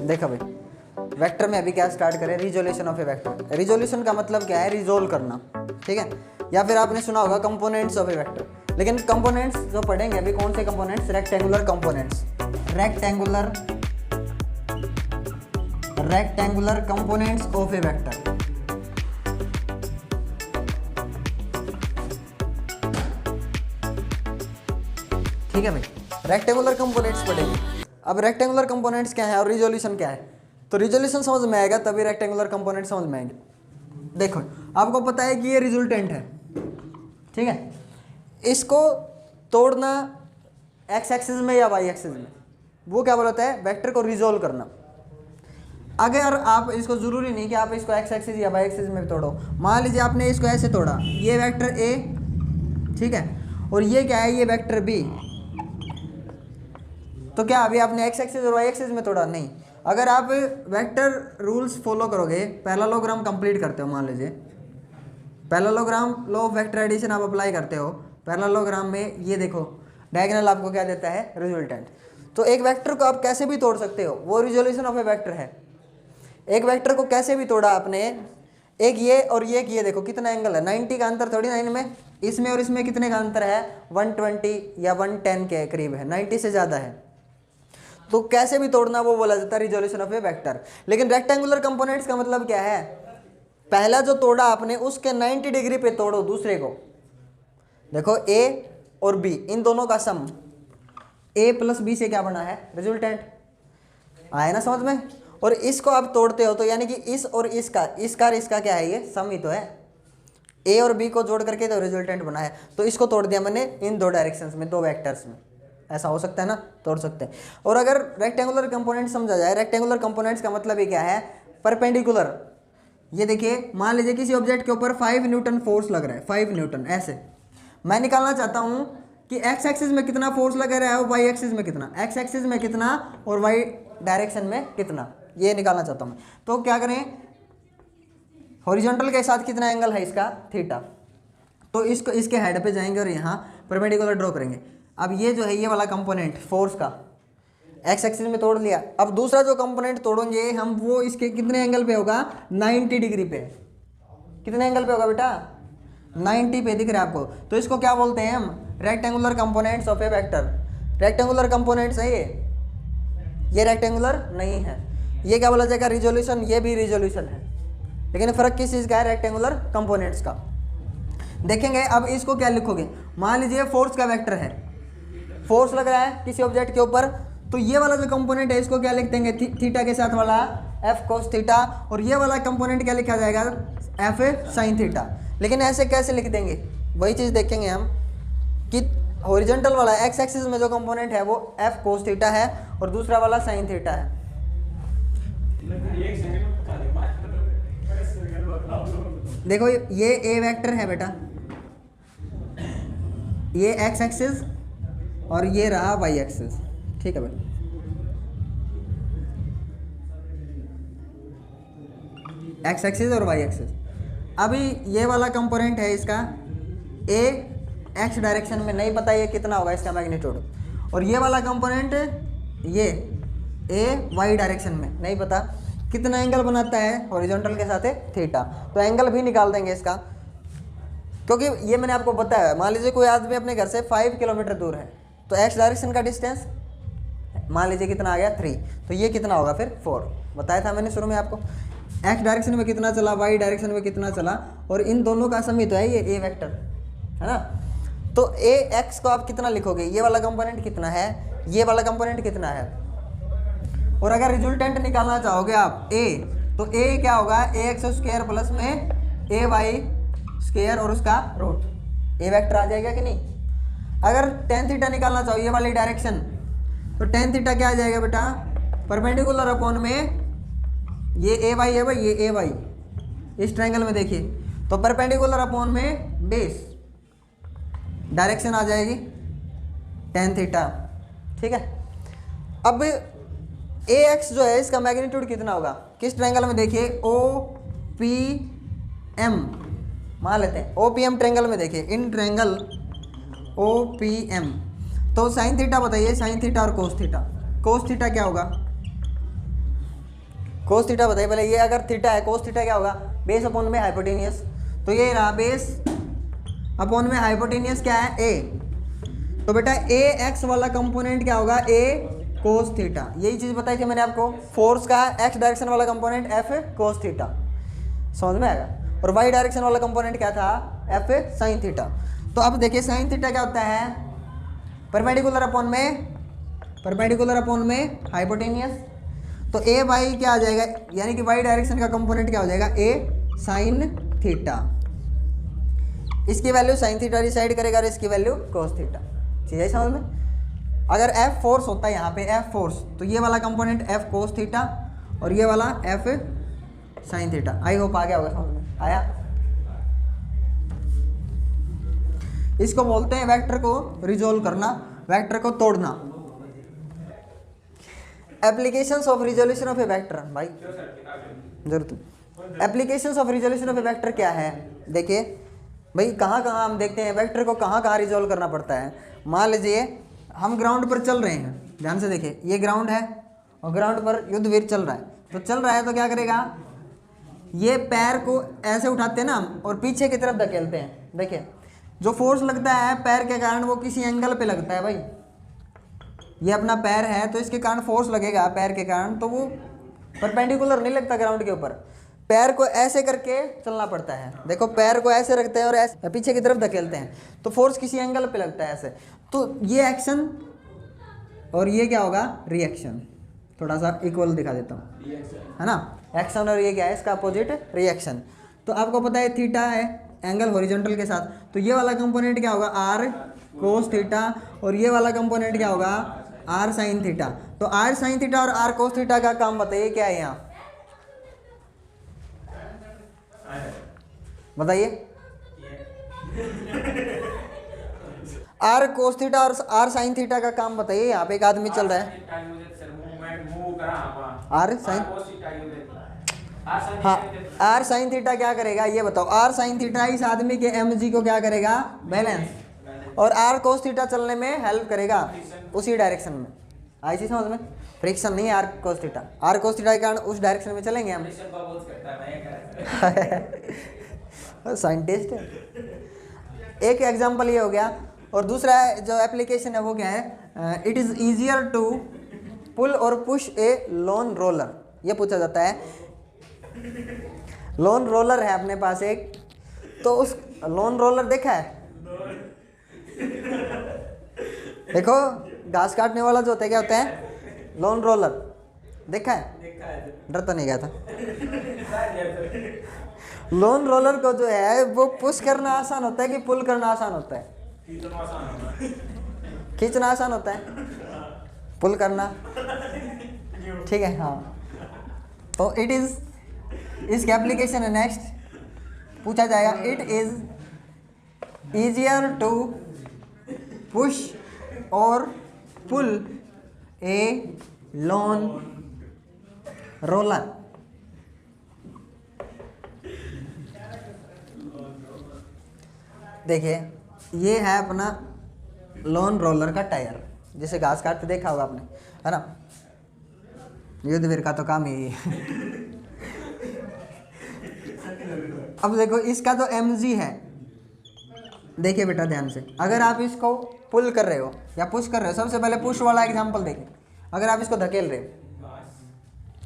देखो भाई, वेक्टर में अभी क्या स्टार्ट करें, resolution of A vector. Resolution का मतलब क्या है, रिजोल्व करना, ठीक है। या फिर आपने सुना होगा कंपोनेंट्स ऑफ ए वेक्टर, लेकिन कंपोनेंट्स जो पढ़ेंगे अभी कौन से components, rectangular components, rectangular components of A vector. ठीक है भाई, रेक्टेंगुलर कंपोनेंट्स पढ़ेंगे। अब रेक्टेंगुलर कंपोनेंट्स क्या है और रिजोल्यूशन क्या है, तो रिजोल्यूशन समझ में आएगा तभी रेक्टेंगुलर कंपोनेंट समझ में आएंगे। देखो आपको पता है कि ये रिजल्टेंट है, ठीक है, इसको तोड़ना एक्स एक्सिस में या वाई एक्सिस में, वो क्या बोलता है, वेक्टर को रिजोल्व करना। अगर आप इसको जरूरी नहीं कि आप इसको एक्स एक्सिस या वाई एक्सिस में तोड़ो, मान लीजिए आपने इसको ऐसे तोड़ा, ये वेक्टर ए, ठीक है, और ये क्या है, ये वेक्टर बी, तो क्या अभी आपने एक्स एक्सिस और वाई एक्सिस में तोड़ा, नहीं। अगर आप वेक्टर रूल्स फॉलो करोगे, पैरेललोग्राम कंप्लीट करते हो, मान लीजिए parallelogram, law of vector addition आप अप्लाई करते हो पैरेललोग्राम में, ये देखो डायगोनल आपको क्या देता है, रिजल्टेंट। तो एक वेक्टर को आप कैसे भी तोड़ सकते हो, वो रिजोल्यूशन ऑफ ए वेक्टर है। एक वेक्टर को कैसे भी तोड़ा आपने, एक ये और ये देखो कितना एंगल है, 90 का अंतर थोड़ी ना इनमें, इसमें और इसमें कितने का अंतर है, 120 या 110 के करीब है, 90 से ज़्यादा है। तो कैसे भी तोड़ना वो बोला जाता है रिजोल्यूशन ऑफ ए वेक्टर। लेकिन रेक्टेंगुलर कंपोनेंट्स का मतलब क्या है, पहला जो तोड़ा आपने उसके 90 डिग्री पे तोड़ो दूसरे को। देखो ए और बी, इन दोनों का सम ए प्लस बी से क्या बना है, रिजल्टेंट, आया ना समझ में। और इसको आप तोड़ते हो तो यानी कि इस और इसका क्या है, ये सम ही तो है, ए और बी को जोड़ करके तो रिजल्टेंट बना है। तो इसको तोड़ दिया मैंने इन दो डायरेक्शंस में, दो वेक्टर्स में, ऐसा हो सकता है ना, तोड़ सकते हैं। और अगर रेक्टेंगुलर कंपोनेंट समझा जाए, रेक्टेंगुलर कंपोनेंट्स का मतलब ये क्या है, परपेंडिकुलर। ये देखिए मान लीजिए किसी ऑब्जेक्ट के ऊपर 5 न्यूटन फोर्स लग रहा है, 5 न्यूटन, ऐसे मैं निकालना चाहता हूँ कि एक्स एक्सिस में कितना फोर्स लग रहा है और वाई एक्सिस में कितना, एक्स एक्सिस में कितना और वाई डायरेक्शन में कितना, ये निकालना चाहता हूँ। तो क्या करें, हॉरिजॉन्टल के साथ कितना एंगल है इसका, थीटा। तो इसको इसके हेड पे जाएंगे और यहाँ परपेंडिकुलर ड्रॉ करेंगे। अब ये जो है ये वाला कंपोनेंट फोर्स का एक्स एक्सिस में तोड़ लिया। अब दूसरा जो कंपोनेंट तोड़ेंगे हम, वो इसके कितने एंगल पे होगा, 90 डिग्री पे। कितने एंगल पे होगा बेटा, 90 पे, दिख रहा है आपको। तो इसको क्या बोलते हैं हम, rectangular components of A vector. Rectangular components है ये रेक्टेंगुलर नहीं है। ये क्या बोला जाएगा, रिजोल्यूशन, ये भी रिजोल्यूशन है, लेकिन फर्क किस चीज़ का है, रेक्टेंगुलर कंपोनेंट्स का। देखेंगे अब इसको क्या लिखोगे, मान लीजिए फोर्स का वेक्टर है, फोर्स लग रहा है किसी ऑब्जेक्ट के ऊपर, तो ये वाला जो कंपोनेंट है इसको क्या लिख देंगे, थीटा के साथ वाला एफ कोस थीटा, और ये वाला कंपोनेंट क्या लिखा जाएगा, एफ साइन थीटा। लेकिन ऐसे कैसे लिख देंगे, वही चीज़ देखेंगे हम कि हॉरिजॉन्टल वाला एक्स एक्सिस में जो कंपोनेंट है वो एफ कोस थीटा है और दूसरा वाला साइन थीटा है। देखो ये ए वेक्टर है बेटा, ये एक्स एक्सिस और ये रहा वाई एक्सिस, ठीक है भाई। एक्स एक्सिस और वाई एक्सिस। अभी ये वाला कंपोनेंट है इसका ए एक्स डायरेक्शन में, नहीं पता ये कितना होगा इसका मैग्नीट्यूड, और ये वाला कंपोनेंट ये ए वाई डायरेक्शन में, नहीं पता कितना एंगल बनाता है, हॉरिजॉन्टल के साथ है थीटा। तो एंगल भी निकाल देंगे इसका, क्योंकि ये मैंने आपको बताया, मान लीजिए कोई आदमी अपने घर से 5 किलोमीटर दूर है, तो एक्स डायरेक्शन का डिस्टेंस मान लीजिए कितना आ गया, 3, तो ये कितना होगा फिर 4, बताया था मैंने शुरू में आपको। एक्स डायरेक्शन में कितना चला, वाई डायरेक्शन में कितना चला, और इन दोनों का सम ही तो है ये ए वेक्टर, है ना। तो ए एक्स को आप कितना लिखोगे, ये वाला कंपोनेंट कितना है, ये वाला कंपोनेंट कितना है। और अगर रिजल्टेंट निकालना चाहोगे आप ए, तो ए क्या होगा, ए एक्स स्क्वायर प्लस में ए वाई स्क्वायर और उसका रूट, ए वेक्टर आ जाएगा कि नहीं। अगर टेन थीटा निकालना चाहो ये वाली डायरेक्शन, तो टेन थीटा क्या आ जाएगा बेटा, परपेंडिकुलर अपॉन में ये ए वाई है भाई, ये ए वाई इस ट्रायंगल में देखिए, तो परपेंडिकुलर अपॉन में बेस, डायरेक्शन आ जाएगी टेन थीटा, ठीक है। अब ए एक्स जो है इसका मैग्नीट्यूड कितना होगा, किस ट्रायंगल में देखिए, ओ पी एम मान लेते हैं, ओ पी एम ट्रायंगल में देखिए, in triangle O P M. तो साइन थीटा बताइए, साइन थीटा और कोस थीटा, कोस थीटा क्या होगा, कोस थीटा बताइए पहले। ये अगर थीटा है, कोस थीटा क्या होगा, बेस अपॉन में हाइपोटेनियस। तो ये रहा बेस अपॉन में हाइपोटेनियस क्या है, ए। तो बेटा ए एक्स वाला कंपोनेंट क्या होगा, ए कोस थीटा। यही चीज़ बताई थी मैंने आपको। फोर्स का एक्स डायरेक्शन वाला कंपोनेंट एफ कोस थीटा, समझ में आएगा। और वाई डायरेक्शन वाला कंपोनेंट क्या था, एफ साइन थीटा। तो अब देखिए साइन थीटा क्या होता है, परपेंडिकुलर अपॉन में हाइपोटेनियस। तो ए वाई क्या आ जाएगा, यानी कि वाई डायरेक्शन का कंपोनेंट क्या हो जाएगा, ए साइन थीटा। इसकी वैल्यू साइन थीटा डिसाइड करेगा और इसकी वैल्यू कोस थीटा। ठीक है समझ में। अगर एफ फोर्स होता है यहाँ पे, एफ फोर्स, तो ये वाला कंपोनेंट एफ कोस थीटा और ये वाला F sine theta. I hope आ गया होगा समझ में, आया। इसको बोलते हैं वेक्टर को रिजोल्व करना, वेक्टर को तोड़ना। Applications of resolution of A vector, भाई जरूर। Applications of resolution of A vector क्या है, देखिए भाई कहाँ कहाँ हम देखते हैं वेक्टर को कहाँ कहाँ रिजोल्व करना पड़ता है। मान लीजिए हम ग्राउंड पर चल रहे हैं, ध्यान से देखिए, ये ग्राउंड है और ग्राउंड पर युद्धवीर चल रहा है। तो चल रहा है तो क्या करेगा, ये पैर को ऐसे उठाते हैं ना हम और पीछे की तरफ धकेलते हैं। देखिए जो फोर्स लगता है पैर के कारण वो किसी एंगल पे लगता है भाई। ये अपना पैर है तो इसके कारण फोर्स लगेगा पैर के कारण, तो वो परपेंडिकुलर नहीं लगता ग्राउंड के ऊपर। पैर को ऐसे करके चलना पड़ता है। देखो पैर को ऐसे रखते हैं और ऐसे पीछे की तरफ धकेलते हैं तो फोर्स किसी एंगल पे लगता है ऐसे। तो ये एक्शन और ये क्या होगा, रिएक्शन। थोड़ा सा इक्वल दिखा देता हूँ, है ना। एक्शन और ये क्या है, इसका अपोजिट रिएक्शन। तो आपको पता है थीटा है एंगल हॉरिजॉन्टल के साथ, तो ये वाला कंपोनेंट क्या होगा, आर कोस थीटा, और ये वाला कंपोनेंट क्या होगा, आर साइन थीटा। तो आर साइन थीटा और आर कोस थीटा का काम बताइए क्या है यहाँ, बताइए। आर कोस थीटा और आर साइन थीटा का काम बताइए। यहाँ पे एक आदमी चल रहा है, आर साइन, हाँ आर साइन थीटा क्या करेगा ये बताओ। आर साइन थीटा इस आदमी के एम जी को क्या करेगा, बैलेंस, और आर कोस थीटा चलने में हेल्प करेगा उसी डायरेक्शन में। आई चीज समझ में, फ्रिक्शन नहीं है R cos theta. R cos theta के कारण उस डायरेक्शन में चलेंगे हम। साइंटिस्ट है। एक एग्जांपल ये हो गया। और दूसरा जो एप्लीकेशन है वो क्या है, it is easier to pull और पुश ए लॉन रोलर। ये पूछा जाता है, लॉन रोलर है अपने पास एक, तो उस लॉन रोलर देखा है, देखो घास काटने वाला जो होता है क्या होता है, लॉन रोलर, देखा है, डर तो नहीं गया था। लॉन रोलर को जो है वो पुश करना आसान होता है कि पुल करना आसान होता है, खींचना आसान होता है, पुल करना, ठीक है हाँ। तो इट इज, इसकी एप्लीकेशन है नेक्स्ट पूछा जाएगा, it is easier to push और पुल ए लॉन रोलर। देखिए ये है अपना लॉन रोलर का टायर, जिसे घास काटते देखा होगा आपने, है ना। युद्धवीर का तो काम यही है। अब देखो इसका जो mg है, देखिए बेटा ध्यान से, अगर आप इसको पुल कर रहे हो या पुश कर रहे हो, सबसे पहले पुश वाला एग्जांपल देखिए। अगर आप इसको धकेल रहे हो,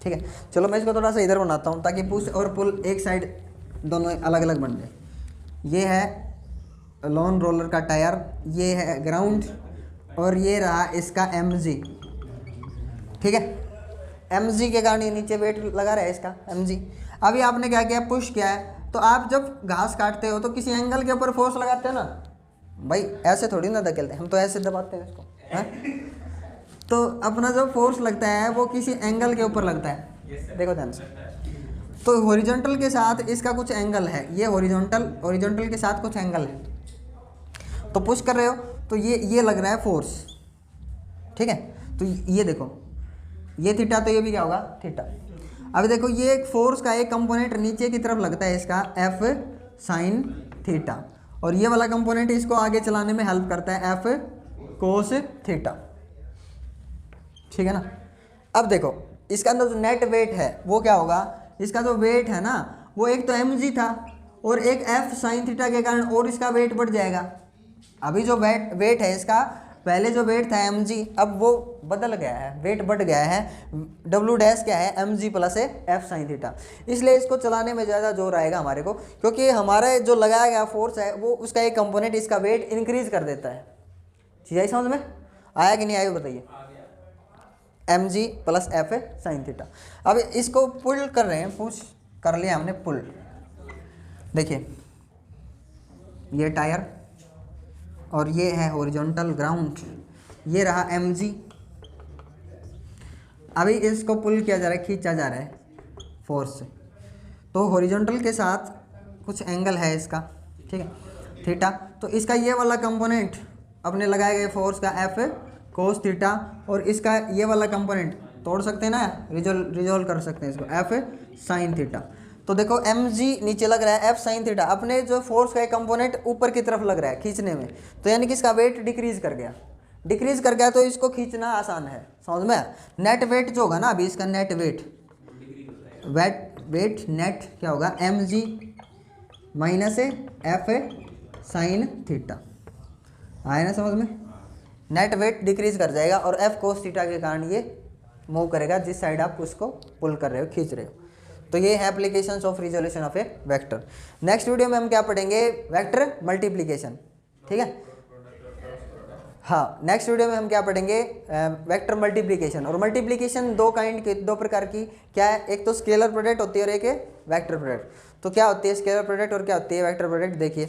ठीक है, चलो मैं इसको थोड़ा सा इधर बनाता हूँ ताकि पुश और पुल एक साइड दोनों अलग अलग बन जाए। ये है लॉन रोलर का टायर, ये है ग्राउंड, और ये रहा इसका mg, ठीक है। mg के कारण ये नीचे वेट लगा रहा है इसका mg। अभी आपने क्या किया, पुश किया है, तो आप जब घास काटते हो तो किसी एंगल के ऊपर फोर्स लगाते हो ना भाई, ऐसे थोड़ी ना धकेलते हैं हम, तो ऐसे दबाते हैं इसको, है? तो अपना जो फोर्स लगता है वो किसी एंगल के ऊपर लगता है, देखो ध्यान से। तो हॉरिजॉन्टल के साथ इसका कुछ एंगल है, ये हॉरिजॉन्टल के साथ कुछ एंगल है, तो पुश कर रहे हो तो ये लग रहा है फोर्स, ठीक है। तो ये देखो ये थीटा, तो ये भी क्या होगा थीटा। अब देखो ये एक फोर्स का एक कंपोनेंट नीचे की तरफ लगता है इसका एफ साइन थीटा, और ये वाला कंपोनेंट इसको आगे चलाने में हेल्प करता है एफ कोस थीटा, ठीक है ना। अब देखो इसका अंदर जो नेट वेट है वो क्या होगा, इसका जो वेट है ना वो एक तो mg था और एक f साइन थीटा के कारण और इसका वेट बढ़ जाएगा। अभी जो वेट है इसका, पहले जो वेट था mg, अब वो बदल गया है, वेट बढ़ गया है, w डैश क्या है mg plus f sine theta. इसलिए इसको चलाने में ज़्यादा जोर आएगा हमारे को, क्योंकि हमारे जो लगाया गया फोर्स है वो उसका एक कंपोनेंट इसका वेट इंक्रीज कर देता है। चीज़ आई समझ में, आया कि नहीं आया बताइए, mg plus f sine theta. अब इसको पुल कर रहे हैं, पुश कर लिया हमने पुल। देखिए ये टायर और ये है हॉरिजॉन्टल ग्राउंड, ये रहा mg। अभी इसको पुल किया जा रहा है, खींचा जा रहा है फोर्स से, तो हॉरिजॉन्टल के साथ कुछ एंगल है इसका, ठीक है, थीटा। तो इसका ये वाला कंपोनेंट अपने लगाए गए फोर्स का f कोस थीटा, और इसका ये वाला कंपोनेंट तोड़ सकते हैं ना, रिजोल्व कर सकते हैं इसको, f साइन थीटा। तो देखो mg नीचे लग रहा है, f साइन थीटा, अपने जो फोर्स का एक कंपोनेंट ऊपर की तरफ लग रहा है खींचने में, तो यानी कि इसका वेट डिक्रीज कर गया, तो इसको खींचना आसान है। समझ में, नेट वेट जो होगा ना, अभी इसका नेट वेट नेट क्या होगा, mg minus f sine theta. आया ना समझ में, नेट वेट डिक्रीज कर जाएगा और f कोस थीटा के कारण ये मूव करेगा जिस साइड आप उसको पुल कर रहे हो, खींच रहे हो। तो ये है applications of resolution of A vector. Next video में हम क्या पढ़ेंगे, वेक्टर मल्टीप्लिकेशन, ठीक है। हाँ, नेक्स्ट वीडियो में हम क्या पढ़ेंगे, वेक्टर मल्टीप्लिकेशन। और मल्टीप्लिकेशन दो प्रकार की क्या है, एक तो स्केलर प्रोडक्ट होती है और एक है वेक्टर प्रोडक्ट। तो क्या होती है स्केलर प्रोडक्ट और क्या होती है वेक्टर प्रोडक्ट, देखिए।